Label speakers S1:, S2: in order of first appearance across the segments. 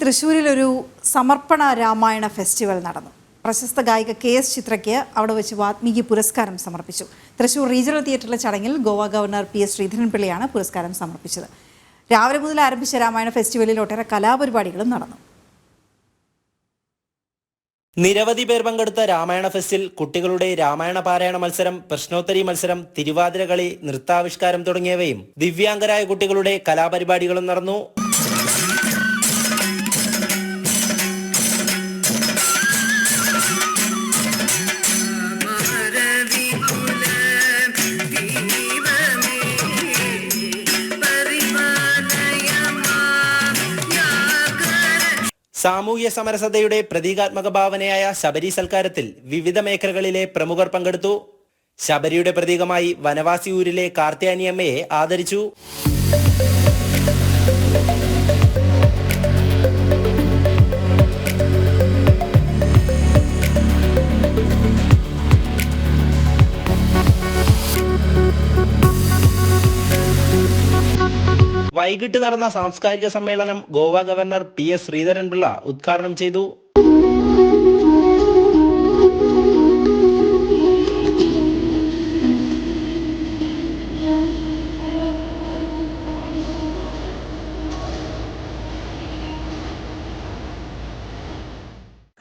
S1: തൃശ്ശൂരിൽ ഒരു സമർപ്പണ രാമായണ ഫെസ്റ്റിവൽ നടന്നു. പ്രശസ്ത ഗായിക KS ചിത്രയ്ക്ക് അവിടെ വെച്ച് വാത്മീകി പുരസ്കാരം സമർപ്പിച്ചു. തൃശ്ശൂർ റീജിയണൽ തിയേറ്ററിലെ ചടങ്ങിൽ ഗോവ ഗവർണർ PS ശ്രീധരൻപിള്ളയാണ് പുരസ്കാരം സമർപ്പിച്ചത്. രാവിലെ മുതൽ ആരംഭിച്ച രാമായണ ഫെസ്റ്റിവലിൽ ഒട്ടേറെ കലാപരിപാടികളും നടന്നു.
S2: നിരവധി പേർ പങ്കെടുത്ത രാമായണ ഫെസ്റ്റിൽ കുട്ടികളുടെ രാമായണ പാരായണ മത്സരം, പ്രശ്നോത്തരി മത്സരം, തിരുവാതിര കളി, നൃത്താവിഷ്കാരം തുടങ്ങിയവയും ദിവ്യാംഗരായ കുട്ടികളുടെ കലാപരിപാടികളും നടന്നു. സാമൂഹ്യ സമരസതയുടെ പ്രതീകാത്മക ഭാവനയായ ശബരി സൽക്കാരത്തിൽ വിവിധ മേഖലകളിലെ പ്രമുഖർ പങ്കെടുത്തു. ശബരിയുടെ പ്രതീകമായി വനവാസി ഊരിലെ കാർത്യാനിയമ്മയെ ആദരിച്ചു. വൈകിട്ട് നടന്ന സാംസ്കാരിക സമ്മേളനം ഗോവ ഗവർണർ PS ശ്രീധരൻപിള്ള ഉദ്ഘാടനം ചെയ്തു.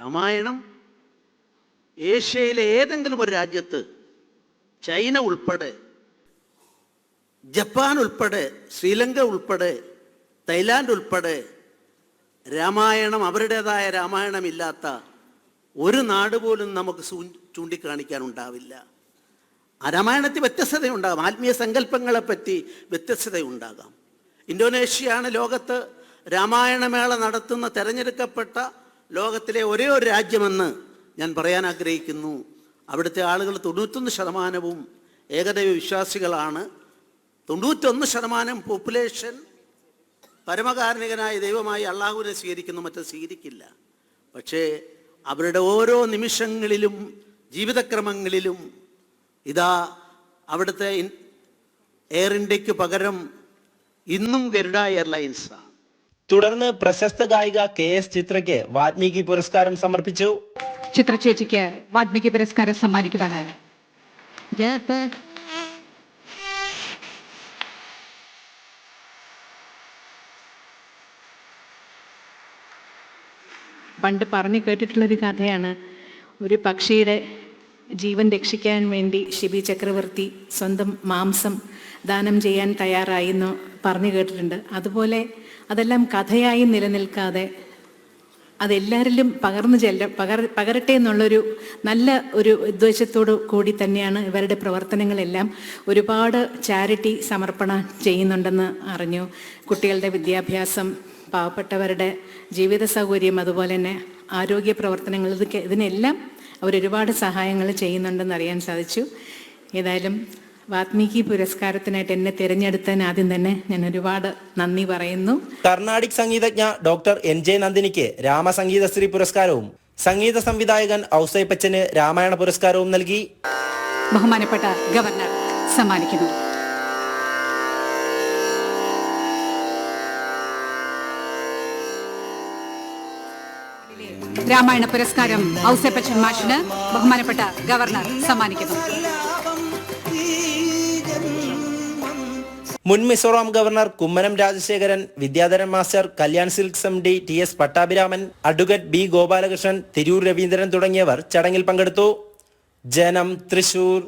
S3: രാമായണം ഏഷ്യയിലെ ഏതെങ്കിലും ഒരു രാജ്യത്ത്, ചൈന ഉൾപ്പെടെ, ജപ്പാൻ ഉൾപ്പെടെ, ശ്രീലങ്ക ഉൾപ്പെടെ, തായ്ലാൻഡ് ഉൾപ്പെടെ രാമായണം, അവരുടേതായ രാമായണമില്ലാത്ത ഒരു നാട് പോലും നമുക്ക് ചൂണ്ടിക്കാണിക്കാനുണ്ടാവില്ല. ആ രാമായണത്തിൽ വ്യത്യസ്തതയുണ്ടാകാം, ആത്മീയ സങ്കല്പങ്ങളെപ്പറ്റി വ്യത്യസ്തതയുണ്ടാകാം. ഇന്തോനേഷ്യയാണ് ലോകത്ത് രാമായണമേള നടത്തുന്ന തിരഞ്ഞെടുക്കപ്പെട്ട ലോകത്തിലെ ഒരേ ഒരു രാജ്യമെന്ന് ഞാൻ പറയാൻ ആഗ്രഹിക്കുന്നു. അവിടുത്തെ ആളുകൾ 91% ഏകദൈവ വിശ്വാസികളാണ്. 91% പോപ്പുലേഷൻ പരമകാരുണികനായ ദൈവമായി അള്ളാഹുവിനെ സ്വീകരിക്കുന്നു, മറ്റത് സ്വീകരിക്കില്ല. പക്ഷേ അവരുടെ ഓരോ നിമിഷങ്ങളിലും ജീവിതക്രമങ്ങളിലും ഇതാ അവിടുത്തെ എയർ ഇന്ത്യക്ക് പകരം ഇന്നും ഗരുഡ എയർലൈൻസാണ്.
S2: തുടർന്ന് പ്രശസ്ത ഗായിക KS ചിത്രയ്ക്ക് വാത്മീകി പുരസ്കാരം സമർപ്പിച്ചു.
S4: ചിത്ര ചേച്ചിക്ക് വാത്മീകി പുരസ്കാരം സമ്മാനിക്കുന്നതാണ്. പണ്ട് പറഞ്ഞു കേട്ടിട്ടുള്ളൊരു കഥയാണ്. ഒരു പക്ഷിയുടെ ജീവൻ രക്ഷിക്കാൻ വേണ്ടി ശിബി ചക്രവർത്തി സ്വന്തം മാംസം ദാനം ചെയ്യാൻ തയ്യാറായി എന്ന് പറഞ്ഞു കേട്ടിട്ടുണ്ട്. അതുപോലെ അതെല്ലാം കഥയായി നിലനിൽക്കാതെ അതെല്ലാവരിലും പകരട്ടെ എന്നുള്ളൊരു നല്ല ഒരു ഉദ്ദേശത്തോടു കൂടി തന്നെയാണ് ഇവരുടെ പ്രവർത്തനങ്ങളെല്ലാം. ഒരുപാട് ചാരിറ്റി സമർപ്പണം ചെയ്യുന്നുണ്ടെന്ന് അറിഞ്ഞു. കുട്ടികളുടെ വിദ്യാഭ്യാസം, പാവപ്പെട്ടവരുടെ ജീവിത സൗകര്യം, അതുപോലെ തന്നെ ആരോഗ്യ പ്രവർത്തനങ്ങൾ, ഇതിനെല്ലാം അവരൊരുപാട് സഹായങ്ങൾ ചെയ്യുന്നുണ്ടെന്ന് അറിയാൻ സാധിച്ചു. ഏതായാലും വാത്മീകി പുരസ്കാരത്തിനായിട്ട് എന്നെ തിരഞ്ഞെടുത്തതിന് ആദ്യം തന്നെ ഞാൻ ഒരുപാട് നന്ദി പറയുന്നു.
S2: കർണാടിക് സംഗീതജ്ഞ ഡോക്ടർ NJ നന്ദിനിക്ക് രാമസംഗീതശ്രീ പുരസ്കാരവും സംഗീത സംവിധായകൻ ഔസേപ്പച്ചന് രാമായണ പുരസ്കാരവും നൽകി.
S4: ബഹുമാനപ്പെട്ട ഗവർണർ സമ്മാനിക്കുന്നു. രാമായണ പുരസ്കാരം ഔസേപ്പച്ചൻ മാഷിന് ബഹുമാനപ്പെട്ട ഗവർണർ സമ്മാനിക്കുന്നു.
S2: മുൻ Mizoram governor Kummanam Rajasekharan, Vidyadharan master, Kalyan silks MD TS Pattabhiraman, advocate B Gopalakrishnan, Tirur Raveendran തുടങ്ങിയവർ ചടങ്ങിൽ പങ്കെടുത്തു. ജനം, തൃശൂർ.